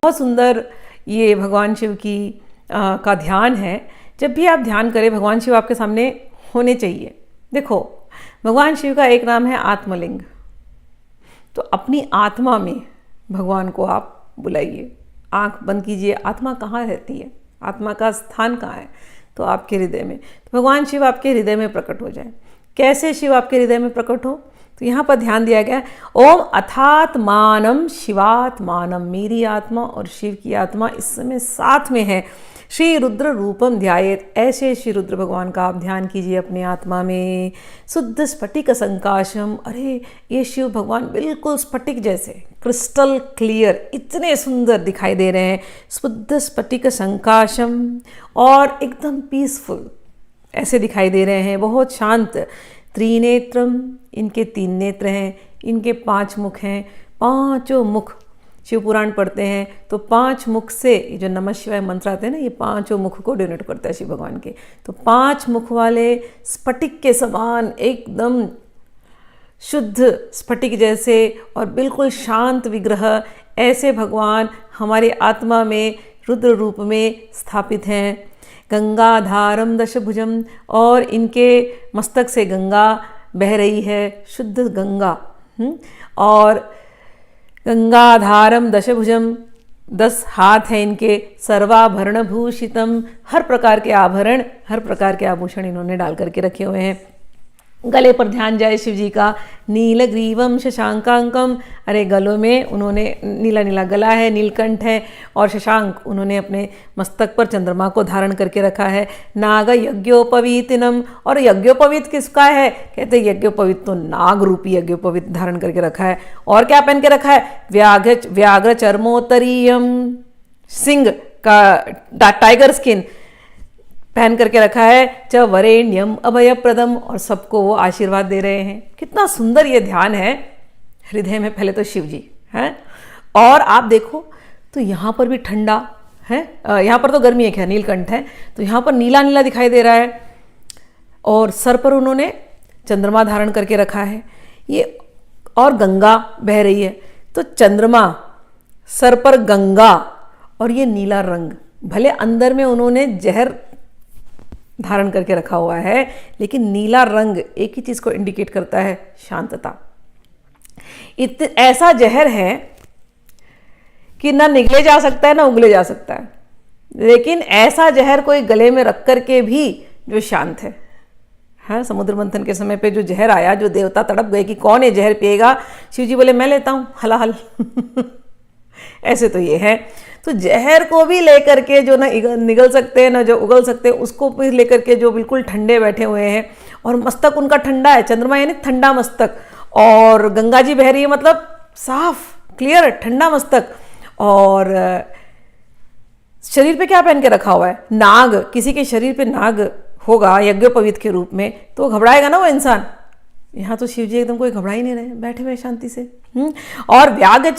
बहुत सुंदर ये भगवान शिव की का ध्यान है। जब भी आप ध्यान करें भगवान शिव आपके सामने होने चाहिए। देखो, भगवान शिव का एक नाम है आत्मलिंग। तो अपनी आत्मा में भगवान को आप बुलाइए, आंख बंद कीजिए। आत्मा कहाँ रहती है, आत्मा का स्थान कहाँ है? तो आपके हृदय में। तो भगवान शिव आपके हृदय में प्रकट हो जाए। कैसे शिव आपके हृदय में प्रकट हो? तो यहाँ पर ध्यान दिया गया, ओम अथात्मानम शिवात्मानम। मेरी आत्मा और शिव की आत्मा इस समय साथ में है। श्री रुद्र रूपम ध्यायेत। ऐसे श्री रुद्र भगवान का आप ध्यान कीजिए अपने आत्मा में। शुद्ध स्फटिक संकाशम। अरे ये शिव भगवान बिल्कुल स्फटिक जैसे, क्रिस्टल क्लियर, इतने सुंदर दिखाई दे रहे हैं। शुद्ध स्फटिक संकाशम, और एकदम पीसफुल ऐसे दिखाई दे रहे हैं, बहुत शांत। त्रिनेत्रम, इनके 3 नेत्र हैं, इनके 5 मुख हैं। पांचों मुख, शिव पुराण पढ़ते हैं तो 5 मुख से, ये जो नमः शिवाय मंत्र आते हैं ना, ये 5 मुख को डिनोट करता है शिव भगवान के। तो 5 मुख वाले स्फटिक के समान, एकदम शुद्ध स्फटिक जैसे और बिल्कुल शांत विग्रह, ऐसे भगवान हमारी आत्मा में रुद्र रूप में स्थापित हैं। गंगाधारम दशभुजम, और इनके मस्तक से गंगा बह रही है, शुद्ध गंगा। और गंगाधारम दशभुजम, 10 हाथ हैं इनके। सर्वाभरण भूषितम, हर प्रकार के आभरण, हर प्रकार के आभूषण इन्होंने डाल करके रखे हुए हैं। गले पर ध्यान जाए शिव जी का। नीलग्रीवम शशांकांकम, अरे गलों में उन्होंने नीला नीला गला है, नीलकंठ है, और शशांक उन्होंने अपने मस्तक पर चंद्रमा को धारण करके रखा है। नाग यज्ञोपवीतनम, और यज्ञोपवीत किसका है? कहते हैं यज्ञोपवीत तो नाग रूपी यज्ञोपवीत धारण करके रखा है। और क्या पहन के रखा है? व्याघ्र चर्मोत्तरीयम, सिंह का टाइगर स्किन पहन करके रखा है। च वरेण्यम अभयप्रदम, और सबको वो आशीर्वाद दे रहे हैं। कितना सुंदर ये ध्यान है। हृदय में पहले तो शिव जी हैं, और आप देखो तो यहाँ पर भी ठंडा है, यहाँ पर तो गर्मी है, नीलकंठ है, तो यहाँ पर नीला नीला दिखाई दे रहा है। और सर पर उन्होंने चंद्रमा धारण करके रखा है ये, और गंगा बह रही है। तो चंद्रमा, सर पर गंगा, और ये नीला रंग। भले अंदर में उन्होंने जहर धारण करके रखा हुआ है, लेकिन नीला रंग एक ही चीज को इंडिकेट करता है, शांतता। ऐसा जहर है कि ना निगले जा सकता है ना उगले जा सकता है, लेकिन ऐसा जहर कोई गले में रख करके भी जो शांत है। हाँ, समुद्र मंथन के समय पे जो जहर आया, जो देवता तड़प गए कि कौन ये जहर पिएगा, शिव जी बोले मैं लेता हूं, हलाहल। ऐसे तो ये है। तो जहर को भी लेकर के जो ना निगल सकते हैं ना जो उगल सकते हैं, उसको भी लेकर के जो बिल्कुल ठंडे बैठे हुए हैं, और मस्तक उनका ठंडा है। चंद्रमा यानी ठंडा मस्तक, और गंगा जी बह रही है, मतलब साफ क्लियर ठंडा मस्तक। और शरीर पे क्या पहन के रखा हुआ है? नाग। किसी के शरीर पे नाग होगा यज्ञोपवीत के रूप में तो घबराएगा ना वो इंसान। यहाँ तो शिव जी एकदम कोई घबरा ही नहीं रहे, बैठे हुए शांति से। और व्याघ्र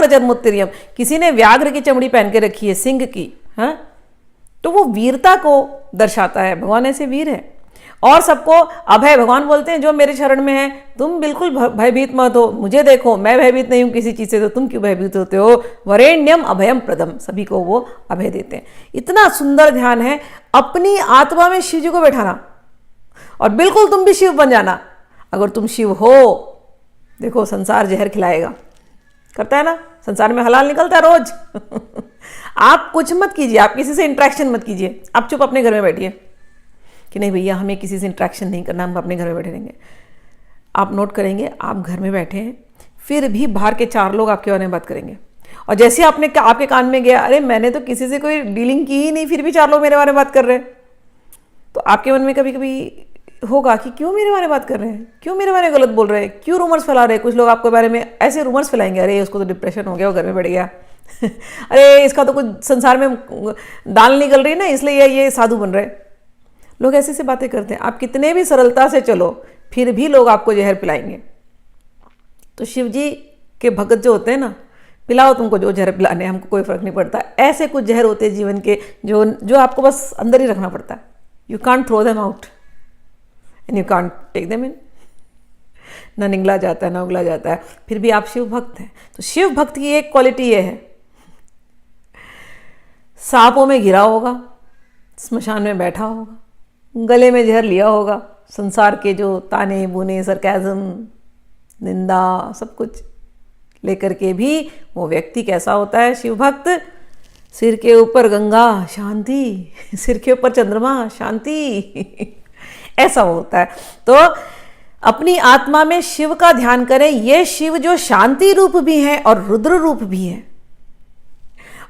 चर्मोत्तरीयम, किसी ने व्याघ्र की चमड़ी पहन के रखी है, सिंह की। हाँ, तो वो वीरता को दर्शाता है। भगवान ऐसे वीर है। और सबको अभय, भगवान बोलते हैं जो मेरे शरण में है तुम बिल्कुल भयभीत मत हो। मुझे देखो, मैं भयभीत नहीं हूं किसी चीज से, तो तुम क्यों भयभीत होते हो? वरेण्यम अभयम प्रदम, सभी को वो अभय देते हैं। इतना सुंदर ध्यान है, अपनी आत्मा में शिव जी को बैठाना, और बिल्कुल तुम भी शिव बन जाना। अगर तुम शिव हो, देखो संसार जहर खिलाएगा, करता है ना, संसार में हलाल निकलता है रोज। आप कुछ मत कीजिए, आप किसी से इंटरेक्शन मत कीजिए, आप चुप अपने घर में बैठिए कि नहीं भैया हमें किसी से इंटरेक्शन नहीं करना, हम अपने घर में बैठे रहेंगे। आप नोट करेंगे, आप घर में बैठे हैं, फिर भी बाहर के 4 लोग आपके बारे में बात करेंगे, और जैसे आपके कान में गया, अरे मैंने तो किसी से कोई डीलिंग की ही नहीं, फिर भी 4 लोग मेरे बारे में बात कर रहे हैं, तो आपके मन में कभी कभी होगा कि क्यों मेरे बारे में बात कर रहे हैं, क्यों मेरे बारे में गलत बोल रहे हैं, क्यों रूमर्स फैला रहे हैं। कुछ लोग आपके बारे में ऐसे रूमर्स फैलाएंगे, अरे उसको तो डिप्रेशन हो गया, वो घर में बैठ गया। अरे इसका तो कुछ संसार में दाल निकल रही है ना, इसलिए ये साधु बन रहे। लोग ऐसे से बातें करते हैं। आप कितने भी सरलता से चलो, फिर भी लोग आपको जहर पिलाएंगे। तो शिव जी के भगत जो होते हैं ना, पिलाओ तुमको जो जहर पिलाने, हमको कोई फर्क नहीं पड़ता। ऐसे कुछ जहर होते हैं जीवन के जो आपको बस अंदर ही रखना पड़ता है। You can't throw them out and you can't take them in. ना निगला जाता है ना उगला जाता है, फिर भी आप शिव भक्त हैं। तो शिव भक्त की एक क्वालिटी ये है, सांपों में घिरा होगा, स्मशान में बैठा होगा, गले में जहर लिया होगा, संसार के जो ताने बुने, सरकाज़म, निंदा, सब कुछ लेकर के भी वो व्यक्ति कैसा होता है शिव भक्त? सिर के ऊपर गंगा, शांति, सिर के ऊपर चंद्रमा, शांति। ऐसा होता है। तो अपनी आत्मा में शिव का ध्यान करें। ये शिव जो शांति रूप भी है और रुद्र रूप भी है,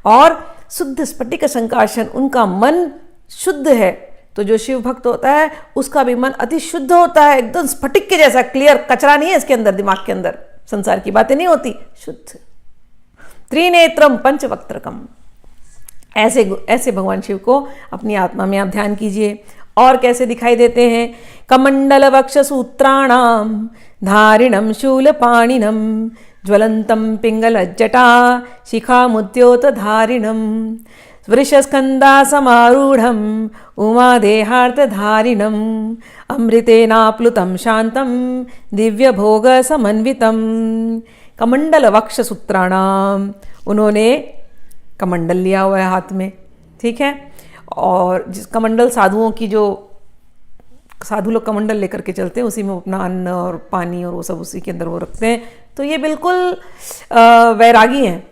और शुद्ध स्फटिक संकाशन, उनका मन शुद्ध है। तो जो शिव भक्त होता है उसका भी मन अति शुद्ध होता है, एकदम स्फटिक के जैसा क्लियर, कचरा नहीं है इसके अंदर, दिमाग के अंदर संसार की बातें नहीं होती, शुद्ध। त्रिनेत्रम पंचवक्त्रकम, ऐसे भगवान शिव को अपनी आत्मा में आप ध्यान कीजिए। और कैसे दिखाई देते हैं? कमंडल वक्ष सूत्राणाम धारिणम शूलपाणिनम ज्वलंतम पिंगल जटा शिखामुद्योत धारिणम वृषस्कंदा समारूढ़म उमादेहार्तधारिणम अमृतेनाप्लुतं शांतं दिव्य भोग समन्वितम। कमंडल वक्ष सूत्राणाम, उन्होंने कमंडल लिया हुआ है हाथ में, ठीक है। और जिस कमंडल साधुओं की, जो साधु लोग कमंडल लेकर के चलते हैं, उसी में अपना अन्न और पानी और वो सब उसी के अंदर वो रखते हैं। तो ये बिल्कुल वैरागी हैं।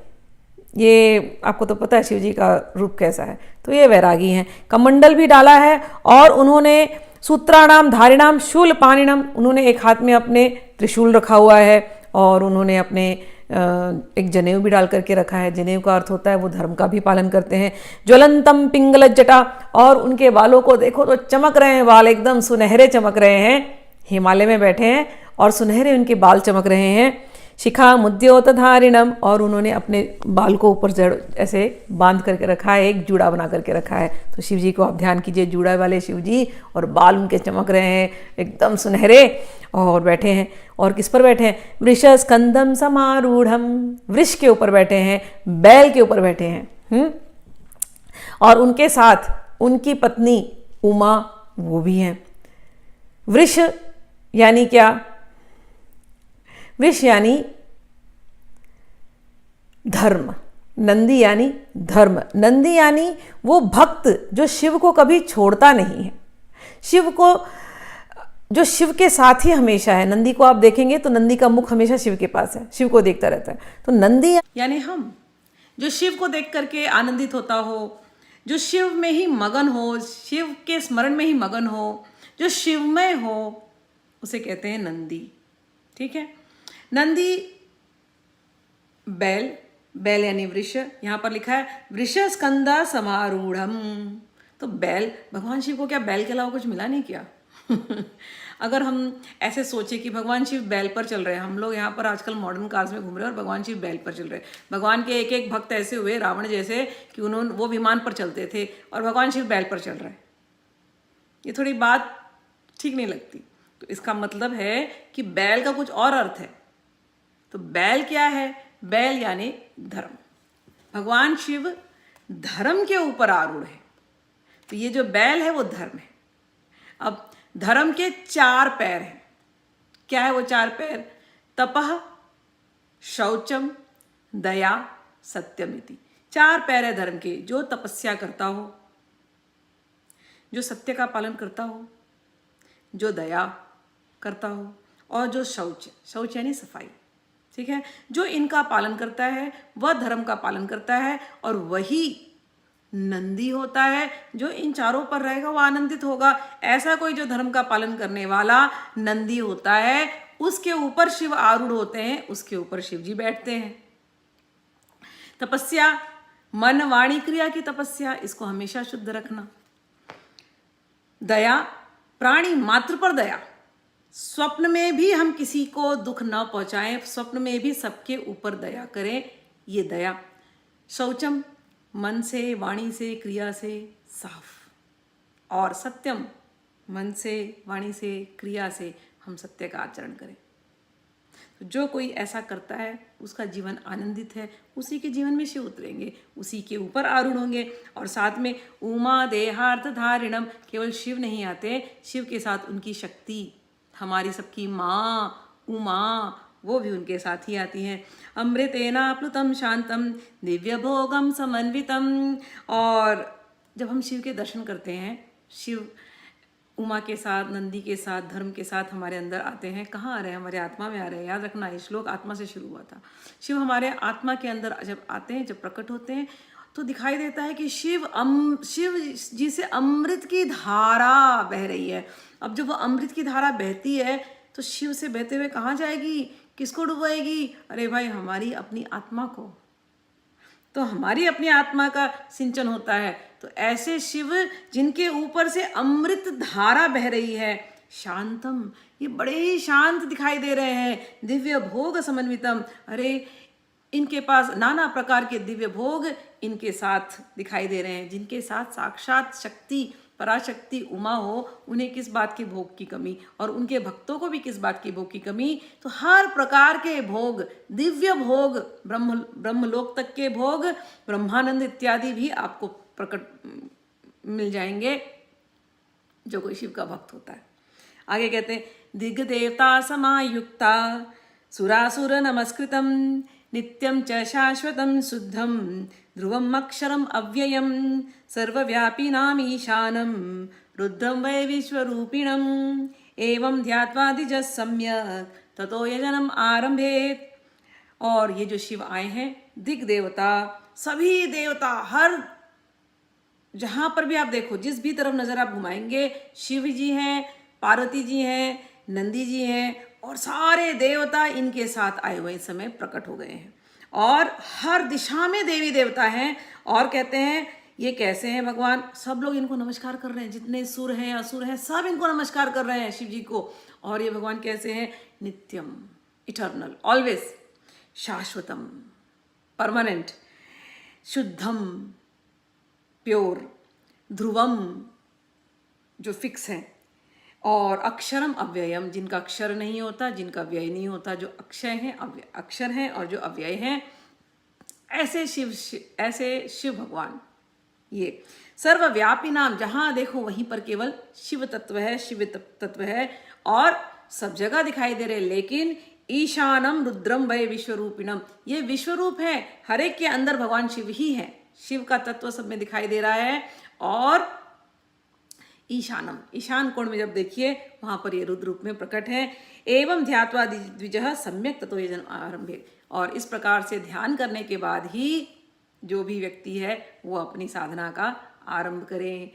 ये आपको तो पता है शिव जी का रूप कैसा है, तो ये वैरागी हैं। कमंडल भी डाला है और उन्होंने सूत्राणाम धारिणाम शूल पाणिनम, उन्होंने एक हाथ में अपने त्रिशूल रखा हुआ है और उन्होंने अपने एक जनेऊ भी डाल करके रखा है। जनेऊ का अर्थ होता है वो धर्म का भी पालन करते हैं। ज्वलंतम पिंगल जटा, और उनके बालों को देखो तो चमक रहे हैं, बाल एकदम सुनहरे चमक रहे हैं। हिमालय में बैठे हैं और सुनहरे उनके बाल चमक रहे हैं। शिखा मुद्योत धारिणम, और उन्होंने अपने बाल को ऊपर जड़ ऐसे बांध करके रखा है, एक जूड़ा बना करके रखा है। तो शिव जी को आप ध्यान कीजिए, जूड़ा वाले शिव जी, और बाल उनके चमक रहे हैं एकदम सुनहरे, और बैठे हैं। और किस पर बैठे हैं? वृष स्कंदम समारूढ़म, वृष के ऊपर बैठे हैं, बैल के ऊपर बैठे हैं। और उनके साथ उनकी पत्नी उमा, वो भी हैं। वृष यानी क्या? वृष यानी धर्म, नंदी यानी धर्म। नंदी यानी वो भक्त जो शिव को कभी छोड़ता नहीं है, शिव को, जो शिव के साथ ही हमेशा है। नंदी को आप देखेंगे तो नंदी का मुख हमेशा शिव के पास है, शिव को देखता रहता है। तो नंदी यानी हम, जो शिव को देख करके आनंदित होता हो, जो शिव में ही मगन हो, शिव के स्मरण में ही मगन हो, जो शिवमय हो, उसे कहते हैं नंदी। ठीक है। नंदी बैल, बैल यानी वृष, यहां पर लिखा है वृष स्कंदा समारूढ़म। तो बैल, भगवान शिव को क्या बैल के अलावा कुछ मिला नहीं क्या? अगर हम ऐसे सोचे कि भगवान शिव बैल पर चल रहे हैं, हम लोग यहाँ पर आजकल मॉडर्न कार्स में घूम रहे हैं और भगवान शिव बैल पर चल रहे हैं। भगवान के एक एक भक्त ऐसे हुए रावण जैसे कि उन्होंने, वो विमान पर चलते थे और भगवान शिव बैल पर चल रहे हैं। ये थोड़ी बात ठीक नहीं लगती। तो इसका मतलब है कि बैल का कुछ और अर्थ है। तो बैल क्या है? बैल यानी धर्म। भगवान शिव धर्म के ऊपर आरूढ़ है। तो ये जो बैल है वो धर्म है। अब धर्म के 4 पैर हैं। क्या है वो 4 पैर? तपह, शौचम, दया, सत्यमिति। 4 पैर है धर्म के। जो तपस्या करता हो, जो सत्य का पालन करता हो, जो दया करता हो, और जो शौच, शौच यानी सफाई, ठीक है, जो इनका पालन करता है वह धर्म का पालन करता है। और वही नंदी होता है। जो इन चारों पर रहेगा वो आनंदित होगा। ऐसा कोई जो धर्म का पालन करने वाला नंदी होता है, उसके ऊपर शिव आरूढ़ होते हैं, उसके ऊपर शिव जी बैठते हैं। तपस्या, मन वाणी क्रिया की तपस्या, इसको हमेशा शुद्ध रखना। दया, प्राणी मात्र पर दया, स्वप्न में भी हम किसी को दुख न पहुंचाएं, स्वप्न में भी सबके ऊपर दया करें, ये दया। शौचम, मन से, वाणी से, क्रिया से साफ। और सत्यम, मन से, वाणी से, क्रिया से हम सत्य का आचरण करें। तो जो कोई ऐसा करता है उसका जीवन आनंदित है, उसी के जीवन में शिव उतरेंगे, उसी के ऊपर आरूढ़ होंगे। और साथ में उमा देहार्थ धारिणम, केवल शिव नहीं आते, शिव के साथ उनकी शक्ति, हमारी सबकी माँ उमा, वो भी उनके साथ ही आती हैं। अमृतेनाप्लुतं शांतम दिव्य भोगम समन्वितम। और जब हम शिव के दर्शन करते हैं, शिव उमा के साथ, नंदी के साथ, धर्म के साथ हमारे अंदर आते हैं। कहाँ आ रहे हैं? हमारे आत्मा में आ रहे हैं। याद रखना, ये श्लोक आत्मा से शुरू हुआ था। शिव हमारे आत्मा के अंदर जब आते हैं, जब प्रकट होते हैं, तो दिखाई देता है कि शिव जी से अमृत की धारा बह रही है। अब जब वो अमृत की धारा बहती है तो शिव से बहते हुए कहाँ जाएगी? किसको डुबाएगी? अरे भाई, हमारी अपनी आत्मा को। तो हमारी अपनी आत्मा का सिंचन होता है। तो ऐसे शिव जिनके ऊपर से अमृत धारा बह रही है, शांतम, ये बड़े ही शांत दिखाई दे रहे हैं। दिव्य भोग समन्वितम, अरे इनके पास नाना प्रकार के दिव्य भोग इनके साथ दिखाई दे रहे हैं। जिनके साथ साक्षात शक्ति, पराशक्ति उमा हो, उन्हें किस बात की भोग की कमी, और उनके भक्तों को भी किस बात की भोग की कमी। तो हर प्रकार के भोग, दिव्य भोग, ब्रह्मलोक तक के भोग, ब्रह्मानंद इत्यादि भी आपको प्रकट मिल जाएंगे जो कोई शिव का भक्त होता है। आगे कहते हैं, दिग्देवता समायुक्ता सुरासुर नमस्कृतम नित्यं च शाश्वतं शुद्धं ध्रुवम् अक्षरम् अव्ययं सर्वव्यापिनाम् ईशानं रुद्रं वै विश्वरूपिणम् एवं ध्यात्वा द्विजः सम्यक् ततो यजनम् आरम्भेत्। और ये जो शिव आए हैं, दिग् देवता, सभी देवता, हर जहाँ पर भी आप देखो, जिस भी तरफ नजर आप घुमाएंगे, शिव जी हैं, पार्वती जी हैं, नंदी जी हैं, और सारे देवता इनके साथ आए हुए इस समय प्रकट हो गए हैं। और हर दिशा में देवी देवता हैं। और कहते हैं ये कैसे हैं भगवान? सब लोग इनको नमस्कार कर रहे हैं, जितने सुर हैं असुर हैं सब इनको नमस्कार कर रहे हैं शिव जी को। और ये भगवान कैसे हैं? नित्यम, इटर्नल, ऑलवेज, शाश्वतम, परमानेंट, शुद्धम, प्योर, ध्रुवम, जो फिक्स है, और अक्षरम अव्ययम, जिनका अक्षर नहीं होता, जिनका व्यय नहीं होता, जो अक्षय हैं, अक्षर हैं और जो अव्यय हैं, ऐसे शिव भगवान। ये सर्वव्यापी नाम, जहां देखो वहीं पर केवल शिव तत्व है, शिव तत्व है, और सब जगह दिखाई दे रहे। लेकिन ईशानम रुद्रम वै विश्वरूपिणम, ये विश्वरूप है, हर एक के अंदर भगवान शिव ही है। शिव का तत्व सब में दिखाई दे रहा है। और ईशानम, ईशान कोण में जब देखिए वहां पर ये रुद्र रूप में प्रकट है। एवं ध्यात्वा द्विजः सम्यक ततो यजन आरंभे, और इस प्रकार से ध्यान करने के बाद ही जो भी व्यक्ति है वो अपनी साधना का आरंभ करें।